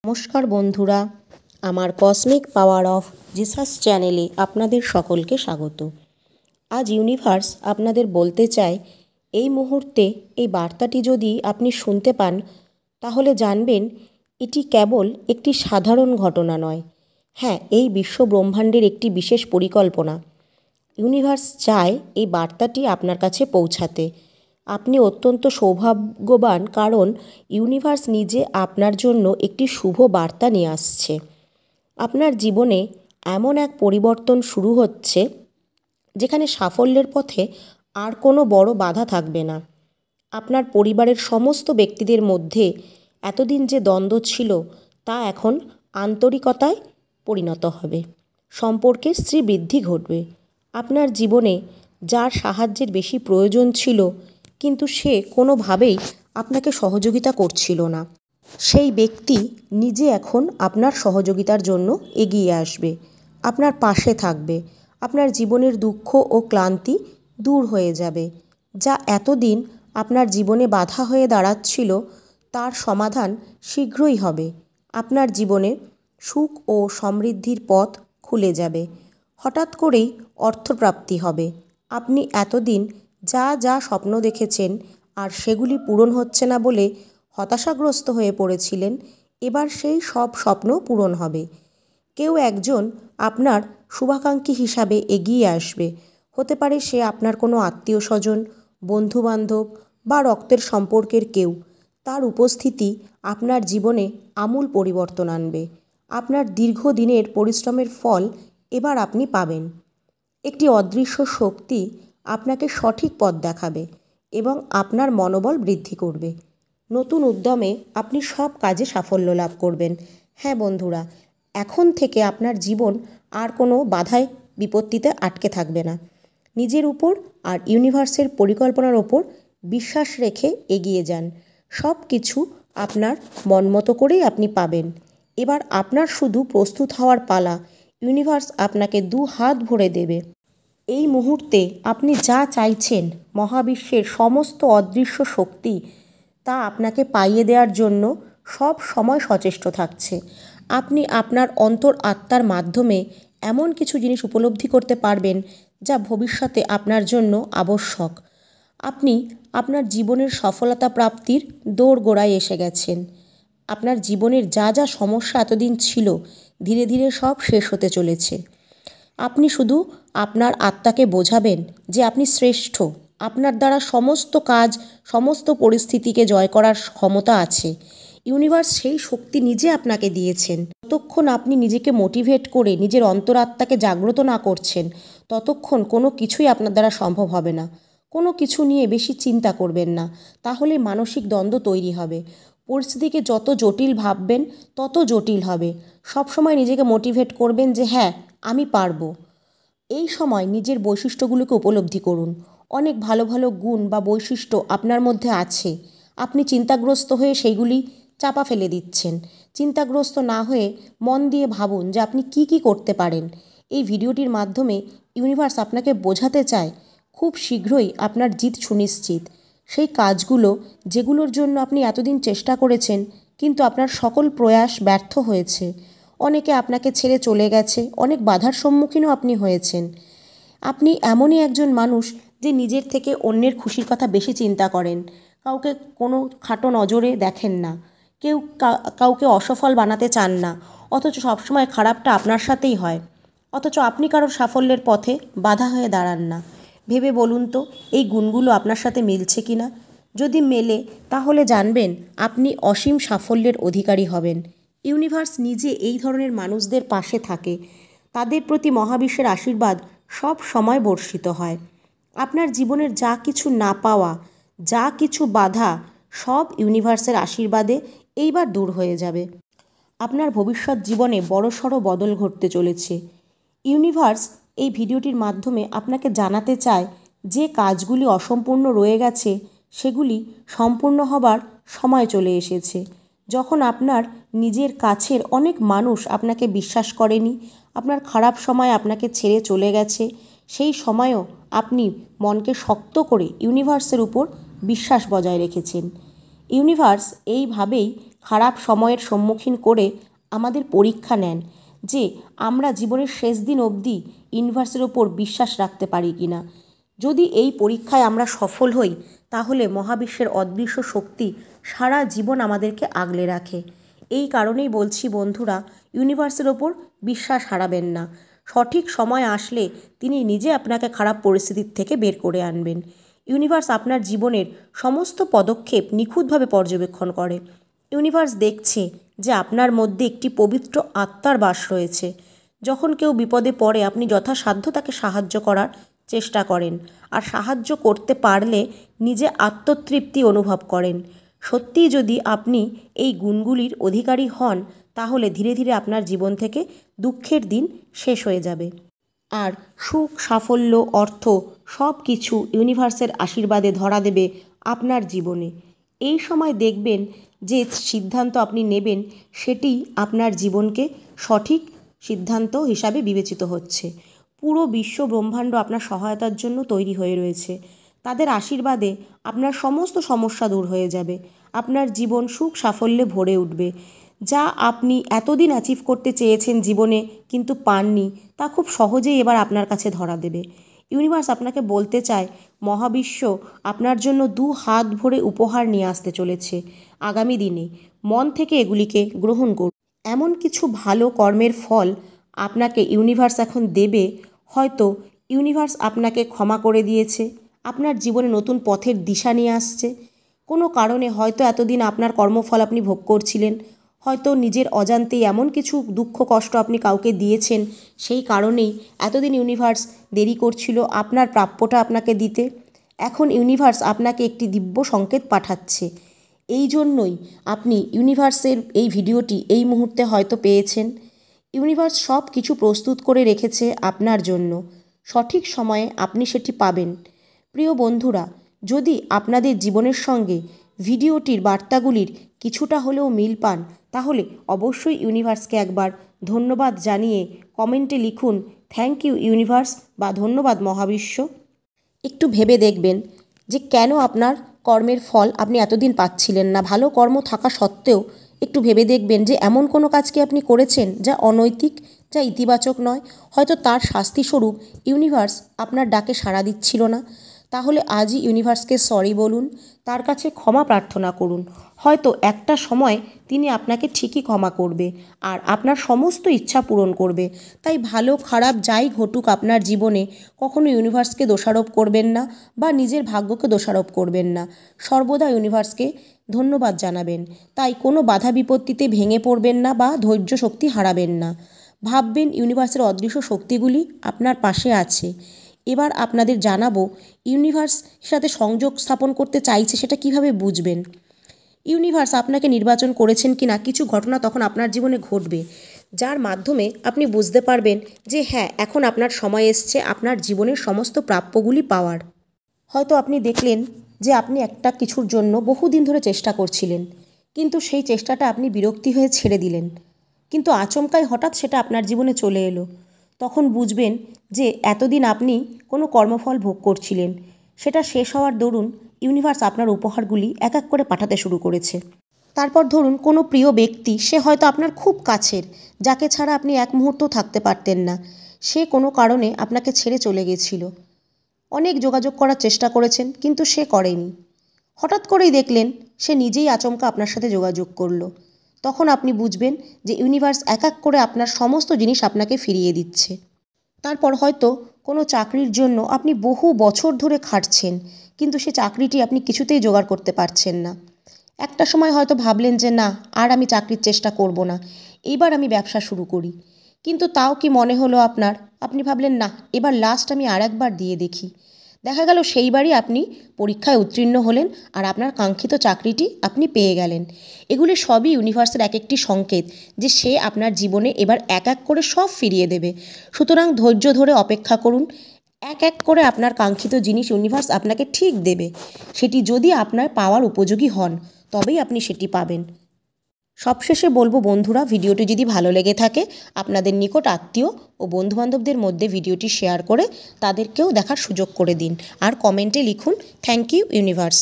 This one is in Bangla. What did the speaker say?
নমস্কার বন্ধুরা, আমার কসমিক পাওয়ার অফ জিসাস চ্যানেলে আপনাদের সকলকে স্বাগত। আজ ইউনিভার্স আপনাদের বলতে চায়, এই মুহূর্তে এই বার্তাটি যদি আপনি শুনতে পান তাহলে জানবেন এটি কেবল একটি সাধারণ ঘটনা নয়। হ্যাঁ, এই বিশ্ব ব্রহ্মাণ্ডের একটি বিশেষ পরিকল্পনা। ইউনিভার্স চায় এই বার্তাটি আপনার কাছে পৌঁছাতে। আপনি অত্যন্ত সৌভাগ্যবান, কারণ ইউনিভার্স নিজে আপনার জন্য একটি শুভ বার্তা নিয়ে আসছে। আপনার জীবনে এমন এক পরিবর্তন শুরু হচ্ছে যেখানে সাফল্যের পথে আর কোনো বড় বাধা থাকবে না। আপনার পরিবারের সমস্ত ব্যক্তিদের মধ্যে এতদিন যে দ্বন্দ্ব ছিল তা এখন আন্তরিকতায় পরিণত হবে। সম্পর্কের শ্রীবৃদ্ধি ঘটবে। আপনার জীবনে যার সাহায্যের বেশি প্রয়োজন ছিল কিন্তু সে কোনোভাবেই আপনাকে সহযোগিতা করছিল না, সেই ব্যক্তি নিজে এখন আপনার সহযোগিতার জন্য এগিয়ে আসবে, আপনার পাশে থাকবে। আপনার জীবনের দুঃখ ও ক্লান্তি দূর হয়ে যাবে। যা এতদিন আপনার জীবনে বাধা হয়ে দাঁড়াচ্ছিল তার সমাধান শীঘ্রই হবে। আপনার জীবনে সুখ ও সমৃদ্ধির পথ খুলে যাবে। হঠাৎ করেই অর্থপ্রাপ্তি হবে। আপনি এতদিন যা যা স্বপ্ন দেখেছেন আর সেগুলি পূরণ হচ্ছে না বলে হতাশাগ্রস্ত হয়ে পড়েছিলেন, এবার সেই সব স্বপ্ন পূরণ হবে। কেউ একজন আপনার শুভাকাঙ্ক্ষী হিসাবে এগিয়ে আসবে। হতে পারে সে আপনার কোনো আত্মীয় স্বজন, বন্ধুবান্ধব বা রক্তের সম্পর্কের কেউ। তার উপস্থিতি আপনার জীবনে আমূল পরিবর্তন আনবে। আপনার দীর্ঘদিনের পরিশ্রমের ফল এবার আপনি পাবেন। একটি অদৃশ্য শক্তি আপনাকে সঠিক পথ দেখাবে এবং আপনার মনোবল বৃদ্ধি করবে। নতুন উদ্যমে আপনি সব কাজে সাফল্য লাভ করবেন। হ্যাঁ বন্ধুরা, এখন থেকে আপনার জীবন আর কোনো বাধায় বিপত্তিতে আটকে থাকবে না। নিজের উপর আর ইউনিভার্সের পরিকল্পনার ওপর বিশ্বাস রেখে এগিয়ে যান। সব কিছু আপনার মন মতো করেই আপনি পাবেন। এবার আপনার শুধু প্রস্তুত হওয়ার পালা। ইউনিভার্স আপনাকে 2 হাত ভরে দেবে। এই মুহূর্তে আপনি যা চাইছেন, মহাবিশ্বের সমস্ত অদৃশ্য শক্তি তা আপনাকে পাইয়ে দেওয়ার জন্য সব সময় সচেষ্ট থাকছে। আপনি আপনার অন্তর আত্মার মাধ্যমে এমন কিছু জিনিস উপলব্ধি করতে পারবেন যা ভবিষ্যতে আপনার জন্য আবশ্যক। আপনি আপনার জীবনের সফলতা প্রাপ্তির দোরগোড়ায় এসে গেছেন। আপনার জীবনের যা যা সমস্যা এতদিন ছিল ধীরে ধীরে সব শেষ হতে চলেছে। আপনি শুধু আপনার আত্মাকে বোঝাবেন যে আপনি শ্রেষ্ঠ। আপনার দ্বারা সমস্ত কাজ, সমস্ত পরিস্থিতিকে জয় করার ক্ষমতা আছে। ইউনিভার্স সেই শক্তি নিজে আপনাকে দিয়েছেন। যতক্ষণ আপনি নিজেকে মোটিভেট করে নিজের অন্তরাত্মাকে জাগ্রত না করছেন, ততক্ষণ কোনো কিছুই আপনার দ্বারা সম্ভব হবে না। কোনো কিছু নিয়ে বেশি চিন্তা করবেন না, তাহলে মানসিক দ্বন্দ্ব তৈরি হবে। পরিস্থিতিকে যত জটিল ভাববেন তত জটিল হবে। সবসময় নিজেকে মোটিভেট করবেন যে হ্যাঁ, আমি পারবো। এই সময় নিজের বৈশিষ্ট্যগুলোকে উপলব্ধি করুন। অনেক ভালো ভালো গুণ বা বৈশিষ্ট্য আপনার মধ্যে আছে। আপনি চিন্তাগ্রস্ত হয়ে সেইগুলি চাপা ফেলে দিচ্ছেন। চিন্তাগ্রস্ত না হয়ে মন দিয়ে ভাবুন যে আপনি কি কি করতে পারেন। এই ভিডিওটির মাধ্যমে ইউনিভার্স আপনাকে বোঝাতে চায় খুব শীঘ্রই আপনার জিত সুনিশ্চিত। সেই কাজগুলো যেগুলোর জন্য আপনি এতদিন চেষ্টা করেছেন কিন্তু আপনার সকল প্রয়াস ব্যর্থ হয়েছে। অনেকে আপনাকে ছেড়ে চলে গেছে, অনেক বাধার সম্মুখীনও আপনি হয়েছেন। আপনি এমনই একজন মানুষ যে নিজের থেকে অন্যের খুশির কথা বেশি চিন্তা করেন। কাউকে কোনো খাটো নজরে দেখেন না। কেউ কাউকে অসফল বানাতে চান না, অথচ সবসময় খারাপটা আপনার সাথেই হয়। অথচ আপনি কারোর সাফল্যের পথে বাধা হয়ে দাঁড়ান না। ভেবে বলুন তো এই গুণগুলো আপনার সাথে মিলছে কি না। যদি মেলে তাহলে জানবেন আপনি অসীম সাফল্যের অধিকারী হবেন। ইউনিভার্স নিজে এই ধরনের মানুষদের পাশে থাকে। তাদের প্রতি মহাবিশ্বের আশীর্বাদ সব সময় বর্ষিত হয়। আপনার জীবনের যা কিছু না পাওয়া, যা কিছু বাধা, সব ইউনিভার্সের আশীর্বাদে এইবার দূর হয়ে যাবে। আপনার ভবিষ্যৎ জীবনে বড়সড় বদল ঘটতে চলেছে। ইউনিভার্স এই ভিডিওটির মাধ্যমে আপনাকে জানাতে চায় যে কাজগুলি অসম্পূর্ণ রয়ে গেছে সেগুলি সম্পূর্ণ হবার সময় চলে এসেছে। যখন আপনার নিজের কাছের অনেক মানুষ আপনাকে বিশ্বাস করেনি, আপনার খারাপ সময় আপনাকে ছেড়ে চলে গেছে, সেই সময়ও আপনি মনকে শক্ত করে ইউনিভার্সের উপর বিশ্বাস বজায় রেখেছেন। ইউনিভার্স এইভাবেই খারাপ সময়ের সম্মুখীন করে আমাদের পরীক্ষা নেন যে আমরা জীবনের শেষ দিন অবধি ইউনিভার্সের ওপর বিশ্বাস রাখতে পারি কিনা। যদি এই পরীক্ষায় আমরা সফল হই তাহলে মহাবিশ্বের অদৃশ্য শক্তি সারা জীবন আমাদেরকে আগলে রাখে। এই কারণেই বলছি বন্ধুরা, ইউনিভার্সের ওপর বিশ্বাস হারাবেন না। সঠিক সময় আসলে তিনি নিজে আপনাকে খারাপ পরিস্থিতির থেকে বের করে আনবেন। ইউনিভার্স আপনার জীবনের সমস্ত পদক্ষেপ নিখুঁতভাবে পর্যবেক্ষণ করে। ইউনিভার্স দেখছে যে আপনার মধ্যে একটি পবিত্র আত্মার বাস রয়েছে। যখন কেউ বিপদে পড়ে আপনি যথাসাধ্য তাকে সাহায্য করার চেষ্টা করেন, আর সাহায্য করতে পারলে নিজে আত্মতৃপ্তি অনুভব করেন। সত্যিই যদি আপনি এই গুণগুলির অধিকারী হন তাহলে ধীরে ধীরে আপনার জীবন থেকে দুঃখের দিন শেষ হয়ে যাবে, আর সুখ, সাফল্য, অর্থ সব কিছু ইউনিভার্সের আশীর্বাদে ধরা দেবে আপনার জীবনে। এই সময় দেখবেন যে সিদ্ধান্ত আপনি নেবেন সেটি আপনার জীবনকে সঠিক সিদ্ধান্ত হিসাবে বিবেচিত হচ্ছে। পুরো বিশ্ব ব্রহ্মাণ্ড আপনার সহায়তার জন্য তৈরি হয়ে রয়েছে। তাদের আশীর্বাদে আপনার সমস্ত সমস্যা দূর হয়ে যাবে। আপনার জীবন সুখ সাফল্যে ভরে উঠবে। যা আপনি এতদিন অ্যাচিভ করতে চেয়েছেন জীবনে কিন্তু পাননি, তা খুব সহজেই এবার আপনার কাছে ধরা দেবে। ইউনিভার্স আপনাকে বলতে চায় মহাবিশ্ব আপনার জন্য 2 হাত ভরে উপহার নিয়ে আসতে চলেছে আগামী দিনে। মন থেকে এগুলিকে গ্রহণ করুন। এমন কিছু ভালো কর্মের ফল আপনাকে ইউনিভার্স এখন দেবে। হয়তো ইউনিভার্স আপনাকে ক্ষমা করে দিয়েছে, আপনার জীবনে নতুন পথের দিশা নিয়ে আসছে। কোনো কারণে হয়তো এতদিন আপনার কর্মফল আপনি ভোগ করছিলেন, হয়তো নিজের অজান্তেই এমন কিছু দুঃখ কষ্ট আপনি কাউকে দিয়েছেন, সেই কারণেই এতদিন ইউনিভার্স দেরি করছিল আপনার প্রাপ্যটা আপনাকে দিতে। এখন ইউনিভার্স আপনাকে একটি দিব্য সংকেত পাঠাচ্ছে। এই জন্যই আপনি ইউনিভার্সের এই ভিডিওটি এই মুহূর্তে হয়তো পেয়েছেন। ইউনিভার্স সব কিছু প্রস্তুত করে রেখেছে আপনার জন্য। সঠিক সময়ে আপনি সেটি পাবেন। প্রিয় বন্ধুরা, যদি আপনাদের জীবনের সঙ্গে ভিডিওটির বার্তাগুলির কিছুটা হলেও মিল পান তাহলে অবশ্যই ইউনিভার্সকে একবার ধন্যবাদ জানিয়ে কমেন্টে লিখুন থ্যাংক ইউ ইউনিভার্স বা ধন্যবাদ মহাবিশ্ব। একটু ভেবে দেখবেন যে কেন আপনার কর্মের ফল আপনি এতদিন পাচ্ছিলেন না। ভালো কর্ম থাকা সত্ত্বেও একটু ভেবে দেখবেন যে এমন কোনো কাজ কি আপনি করেছেন যা অনৈতিক, যা ইতিবাচক নয়। হয়তো তার শাস্তিস্বরূপ ইউনিভার্স আপনার ডাকে সাড়া দিচ্ছিল না। তাহলে আজই ইউনিভার্সকে সরি বলুন, তার কাছে ক্ষমা প্রার্থনা করুন। হয়তো একটা সময় তিনি আপনাকে ঠিকই ক্ষমা করবে আর আপনার সমস্ত ইচ্ছা পূরণ করবে। তাই ভালো খারাপ যাই ঘটুক আপনার জীবনে কখনো ইউনিভার্সকে দোষারোপ করবেন না বা নিজের ভাগ্যকে দোষারোপ করবেন না। সর্বদা ইউনিভার্সকে ধন্যবাদ জানাবেন। তাই কোনো বাধা বিপত্তিতে ভেঙে পড়বেন না বা ধৈর্য শক্তি হারাবেন না। ভাববেন ইউনিভার্সের অদৃশ্য শক্তিগুলি আপনার পাশে আছে। এবার আপনাদের জানাবো ইউনিভার্সের সাথে সংযোগ স্থাপন করতে চাইছে সেটা কিভাবে বুঝবেন। ইউনিভার্স আপনাকে নির্বাচন করেছেন কিনা কিছু ঘটনা তখন আপনার জীবনে ঘটবে, যার মাধ্যমে আপনি বুঝতে পারবেন যে হ্যাঁ, এখন আপনার সময় এসছে আপনার জীবনের সমস্ত প্রাপ্যগুলি পাওয়ার। হয়তো আপনি দেখলেন যে আপনি একটা কিছুর জন্য বহুদিন ধরে চেষ্টা করছিলেন, কিন্তু সেই চেষ্টাটা আপনি বিরক্তি হয়ে ছেড়ে দিলেন, কিন্তু আচমকাই হঠাৎ সেটা আপনার জীবনে চলে এলো। তখন বুঝবেন যে এতদিন আপনি কোনো কর্মফল ভোগ করছিলেন, সেটা শেষ হওয়ার দরুন ইউনিভার্স আপনার উপহারগুলি এক এক করে পাঠাতে শুরু করেছে। তারপর ধরুন কোনো প্রিয় ব্যক্তি, সে হয়তো আপনার খুব কাছের, যাকে ছাড়া আপনি এক মুহূর্তও থাকতে পারতেন না, সে কোনো কারণে আপনাকে ছেড়ে চলে গেছিল। অনেক যোগাযোগ করার চেষ্টা করেছেন কিন্তু সে করেনি। হঠাৎ করেই দেখলেন সে নিজেই আচমকা আপনার সাথে যোগাযোগ করলো। তখন আপনি বুঝবেন যে ইউনিভার্স এক এক করে আপনার সমস্ত জিনিস আপনাকে ফিরিয়ে দিচ্ছে। তারপর হয়তো কোনো চাকরির জন্য আপনি বহু বছর ধরে খাটছেন, কিন্তু সে চাকরিটি আপনি কিছুতেই জোগাড় করতে পারছেন না। একটা সময় হয়তো ভাবলেন যে না, আর আমি চাকরির চেষ্টা করব না, এইবার আমি ব্যবসা শুরু করি। কিন্তু তাও কি মনে হলো আপনার, আপনি ভাবলেন না, এবার লাস্ট আমি আর একবার দিয়ে দেখি। দেখা গেল সেইবারই আপনি পরীক্ষায় উত্তীর্ণ হলেন আর আপনার কাঙ্ক্ষিত চাকরিটি আপনি পেয়ে গেলেন। এগুলি সবই ইউনিভার্সের এক একটি সংকেত যে সে আপনার জীবনে এবার এক এক করে সব ফিরিয়ে দেবে। সুতরাং ধৈর্য ধরে অপেক্ষা করুন। এক এক করে আপনার কাঙ্ক্ষিত জিনিস ইউনিভার্স আপনাকে ঠিক দেবে। সেটি যদি আপনার পাওয়ার উপযোগী হন তবেই আপনি সেটি পাবেন। সবশেষে বলবো বন্ধুরা, ভিডিওটি যদি ভালো লেগে থাকে আপনাদের নিকট আত্মীয় ও বন্ধুবান্ধবদের মধ্যে ভিডিওটি শেয়ার করে তাদেরকেও দেখার সুযোগ করে দিন। আর কমেন্টে লিখুন থ্যাংক ইউ ইউনিভার্স।